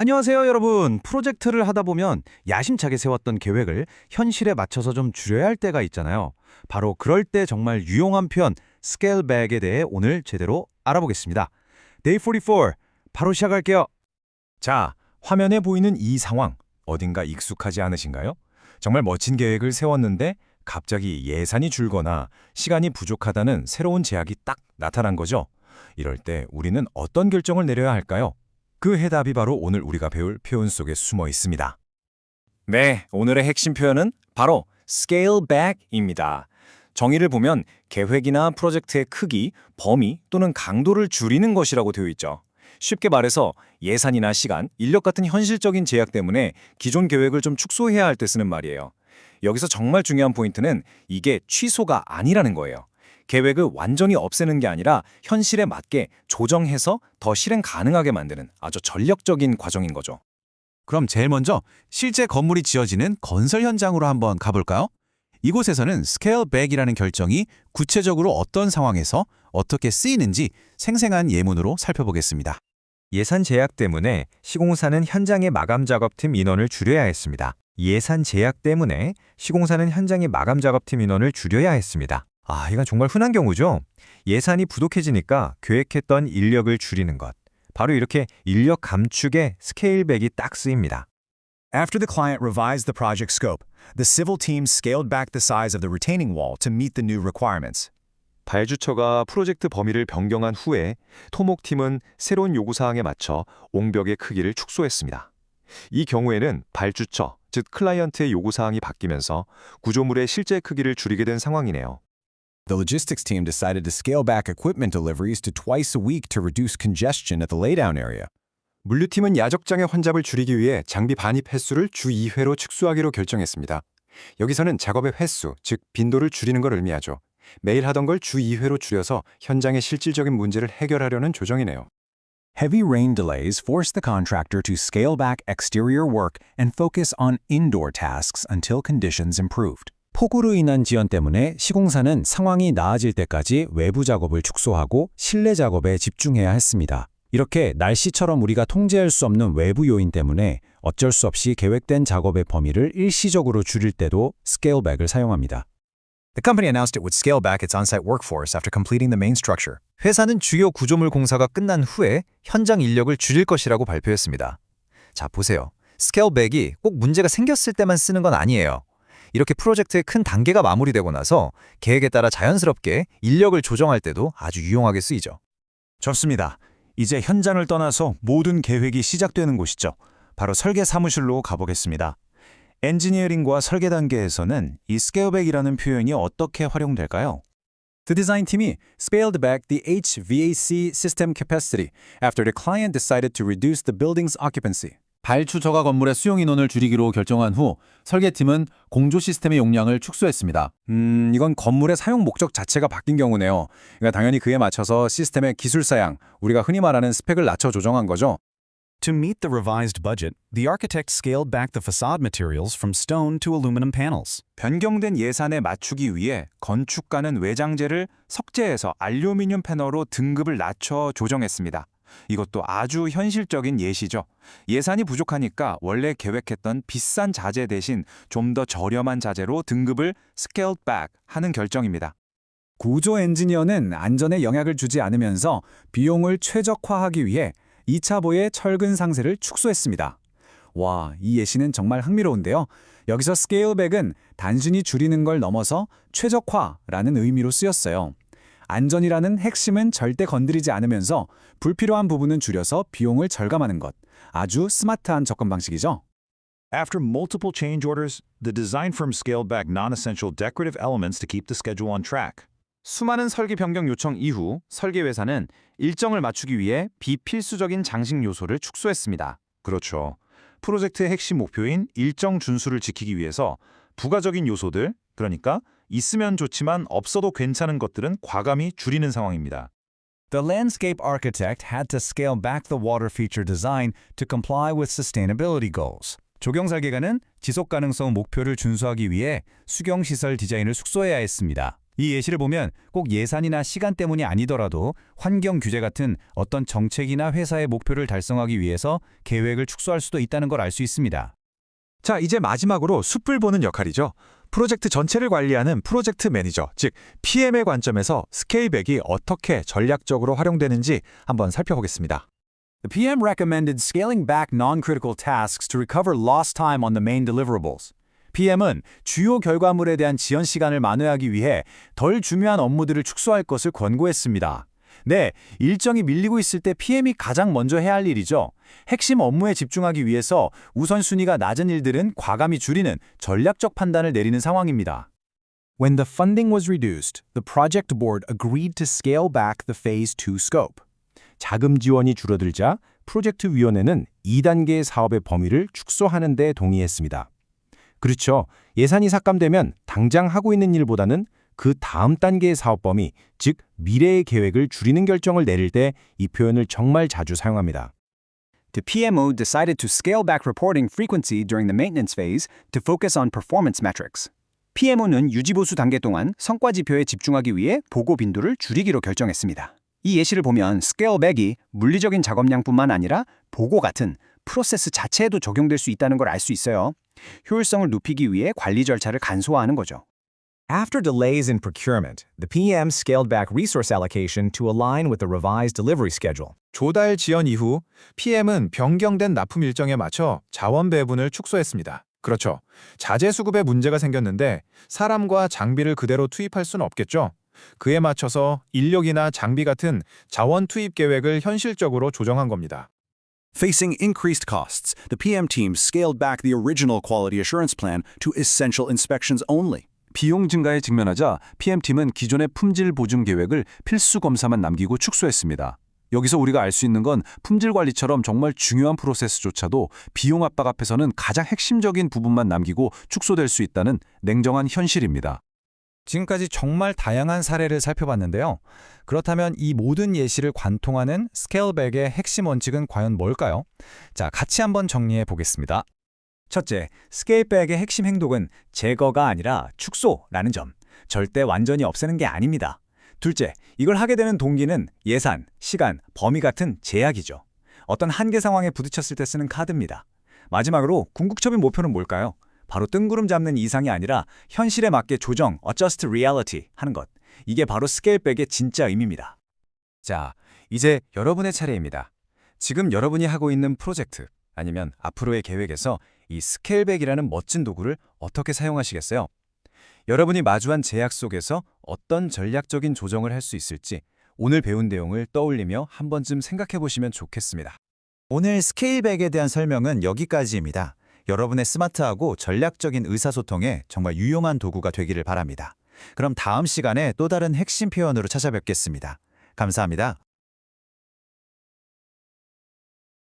안녕하세요, 여러분. 프로젝트를 하다 보면 야심차게 세웠던 계획을 현실에 맞춰서 좀 줄여야 할 때가 있잖아요. 바로 그럴 때 정말 유용한 표현, scale back에 대해 오늘 제대로 알아보겠습니다. Day 44, 바로 시작할게요. 자, 화면에 보이는 이 상황, 어딘가 익숙하지 않으신가요? 정말 멋진 계획을 세웠는데 갑자기 예산이 줄거나 시간이 부족하다는 새로운 제약이 딱 나타난 거죠. 이럴 때 우리는 어떤 결정을 내려야 할까요? 그 해답이 바로 오늘 우리가 배울 표현 속에 숨어 있습니다. 네, 오늘의 핵심 표현은 바로 scale back입니다. 정의를 보면 계획이나 프로젝트의 크기, 범위 또는 강도를 줄이는 것이라고 되어 있죠. 쉽게 말해서 예산이나 시간, 인력 같은 현실적인 제약 때문에 기존 계획을 좀 축소해야 할 때 쓰는 말이에요. 여기서 정말 중요한 포인트는 이게 취소가 아니라는 거예요. 계획을 완전히 없애는 게 아니라 현실에 맞게 조정해서 더 실행 가능하게 만드는 아주 전략적인 과정인 거죠. 그럼 제일 먼저 실제 건물이 지어지는 건설 현장으로 한번 가볼까요? 이곳에서는 스케일 백이라는 결정이 구체적으로 어떤 상황에서 어떻게 쓰이는지 생생한 예문으로 살펴보겠습니다. 예산 제약 때문에 시공사는 현장의 마감 작업팀 인원을 줄여야 했습니다. 예산 제약 때문에 시공사는 현장의 마감 작업팀 인원을 줄여야 했습니다. 이건 정말 흔한 경우죠. 예산이 부족해지니까 계획했던 인력을 줄이는 것. 바로 이렇게 인력 감축에 스케일백이 딱 쓰입니다. After the client revised the project scope, the civil team scaled back the size of the retaining wall to meet the new requirements. 발주처가 프로젝트 범위를 변경한 후에 토목팀은 새로운 요구사항에 맞춰 옹벽의 크기를 축소했습니다. 이 경우에는 발주처, 즉 클라이언트의 요구사항이 바뀌면서 구조물의 실제 크기를 줄이게 된 상황이네요. The logistics team decided to scale back equipment deliveries to twice a week to reduce congestion at the laydown area. 물류팀은 야적장의 환잡을 줄이기 위해 장비 반입 횟수를 주 2회로 축소하기로 결정했습니다. 여기서는 작업의 횟수, 즉 빈도를 줄이는 걸 의미하죠. 매일 하던 걸 주 2회로 줄여서 현장의 실질적인 문제를 해결하려는 조정이네요. Heavy rain delays forced the contractor to scale back exterior work and focus on indoor tasks until conditions improved. 폭우로 인한 지연 때문에 시공사는 상황이 나아질 때까지 외부 작업을 축소하고 실내 작업에 집중해야 했습니다. 이렇게 날씨처럼 우리가 통제할 수 없는 외부 요인 때문에 어쩔 수 없이 계획된 작업의 범위를 일시적으로 줄일 때도 스케일백을 사용합니다. The company announced it would scale back its on-site workforce after completing the main structure. 회사는 주요 구조물 공사가 끝난 후에 현장 인력을 줄일 것이라고 발표했습니다. 자, 보세요. 스케일백이 꼭 문제가 생겼을 때만 쓰는 건 아니에요. 이렇게 프로젝트의 큰 단계가 마무리되고 나서 계획에 따라 자연스럽게 인력을 조정할 때도 아주 유용하게 쓰이죠. 좋습니다. 이제 현장을 떠나서 모든 계획이 시작되는 곳이죠. 바로 설계 사무실로 가보겠습니다. 엔지니어링과 설계 단계에서는 이 스케일백이라는 표현이 어떻게 활용될까요? The design team scaled back the HVAC system capacity after the client decided to reduce the building's occupancy. 발주처가 건물의 수용 인원을 줄이기로 결정한 후 설계팀은 공조 시스템의 용량을 축소했습니다. 이건 건물의 사용 목적 자체가 바뀐 경우네요. 그러니까 당연히 그에 맞춰서 시스템의 기술 사양, 우리가 흔히 말하는 스펙을 낮춰 조정한 거죠. To meet the revised budget, the architect scaled back the facade materials from stone to aluminum panels. 변경된 예산에 맞추기 위해 건축가는 외장재를 석재에서 알루미늄 패널로 등급을 낮춰 조정했습니다. 이것도 아주 현실적인 예시죠. 예산이 부족하니까 원래 계획했던 비싼 자재 대신 좀 더 저렴한 자재로 등급을 scaled back 하는 결정입니다. 구조 엔지니어는 안전에 영향을 주지 않으면서 비용을 최적화하기 위해 2차보의 철근 상세를 축소했습니다. 와, 이 예시는 정말 흥미로운데요. 여기서 스케일백은 단순히 줄이는 걸 넘어서 최적화라는 의미로 쓰였어요. 안전이라는 핵심은 절대 건드리지 않으면서 불필요한 부분은 줄여서 비용을 절감하는 것. 아주 스마트한 접근 방식이죠. After multiple change orders, the design firm scaled back non-essential decorative elements to keep the schedule on track. 수많은 설계 변경 요청 이후 설계회사는 일정을 맞추기 위해 비필수적인 장식 요소를 축소했습니다. 그렇죠. 프로젝트의 핵심 목표인 일정 준수를 지키기 위해서 부가적인 요소들, 그러니까 있으면 좋지만 없어도 괜찮은 것들은 과감히 줄이는 상황입니다. The landscape architect had to scale back the water feature design to comply with sustainability goals. 조경 설계가는 지속 가능성 목표를 준수하기 위해 수경 시설 디자인을 축소해야 했습니다. 이 예시를 보면 꼭 예산이나 시간 때문이 아니더라도 환경 규제 같은 어떤 정책이나 회사의 목표를 달성하기 위해서 계획을 축소할 수도 있다는 걸 알 수 있습니다. 자, 이제 마지막으로 숯불 보는 역할이죠. 프로젝트 전체를 관리하는 프로젝트 매니저, 즉 PM의 관점에서 스케일백이 어떻게 전략적으로 활용되는지 한번 살펴보겠습니다. The PM recommended scaling back non-critical tasks to recover lost time on the main deliverables. PM은 주요 결과물에 대한 지연 시간을 만회하기 위해 덜 중요한 업무들을 축소할 것을 권고했습니다. 네, 일정이 밀리고 있을 때 PM이 가장 먼저 해야 할 일이죠. 핵심 업무에 집중하기 위해서 우선순위가 낮은 일들은 과감히 줄이는 전략적 판단을 내리는 상황입니다. When the funding was reduced, the project board agreed to scale back the Phase 2 scope. 자금 지원이 줄어들자 프로젝트 위원회는 2단계의 사업의 범위를 축소하는 데 동의했습니다. 그렇죠. 예산이 삭감되면 당장 하고 있는 일보다는 그 다음 단계의 사업 범위, 즉 미래의 계획을 줄이는 결정을 내릴 때 이 표현을 정말 자주 사용합니다. The PMO decided to scale back reporting frequency during the maintenance phase to focus on performance metrics. PMO는 유지보수 단계 동안 성과 지표에 집중하기 위해 보고 빈도를 줄이기로 결정했습니다. 이 예시를 보면 스케일 백이 물리적인 작업량뿐만 아니라 보고 같은 프로세스 자체에도 적용될 수 있다는 걸 알 수 있어요. 효율성을 높이기 위해 관리 절차를 간소화하는 거죠. After delays in procurement, the PM scaled back resource allocation to align with the revised delivery schedule. 조달 지연 이후 PM은 변경된 납품 일정에 맞춰 자원 배분을 축소했습니다. 그렇죠. 자재 수급에 문제가 생겼는데 사람과 장비를 그대로 투입할 수는 없겠죠. 그에 맞춰서 인력이나 장비 같은 자원 투입 계획을 현실적으로 조정한 겁니다. Facing increased costs, the PM team scaled back the original quality assurance plan to essential inspections only. 비용 증가에 직면하자 PM팀은 기존의 품질 보증 계획을 필수 검사만 남기고 축소했습니다. 여기서 우리가 알 수 있는 건 품질 관리처럼 정말 중요한 프로세스조차도 비용 압박 앞에서는 가장 핵심적인 부분만 남기고 축소될 수 있다는 냉정한 현실입니다. 지금까지 정말 다양한 사례를 살펴봤는데요. 그렇다면 이 모든 예시를 관통하는 스케일백의 핵심 원칙은 과연 뭘까요? 자, 같이 한번 정리해 보겠습니다. 첫째, 스케일백의 핵심 행동은 제거가 아니라 축소라는 점. 절대 완전히 없애는 게 아닙니다. 둘째, 이걸 하게 되는 동기는 예산, 시간, 범위 같은 제약이죠. 어떤 한계 상황에 부딪혔을 때 쓰는 카드입니다. 마지막으로 궁극적인 목표는 뭘까요? 바로 뜬구름 잡는 이상이 아니라 현실에 맞게 조정, adjust reality 하는 것. 이게 바로 스케일백의 진짜 의미입니다. 자, 이제 여러분의 차례입니다. 지금 여러분이 하고 있는 프로젝트 아니면 앞으로의 계획에서 이 스케일백이라는 멋진 도구를 어떻게 사용하시겠어요? 여러분이 마주한 제약 속에서 어떤 전략적인 조정을 할 수 있을지 오늘 배운 내용을 떠올리며 한 번쯤 생각해 보시면 좋겠습니다. 오늘 스케일백에 대한 설명은 여기까지입니다. 여러분의 스마트하고 전략적인 의사소통에 정말 유용한 도구가 되기를 바랍니다. 그럼 다음 시간에 또 다른 핵심 표현으로 찾아뵙겠습니다. 감사합니다.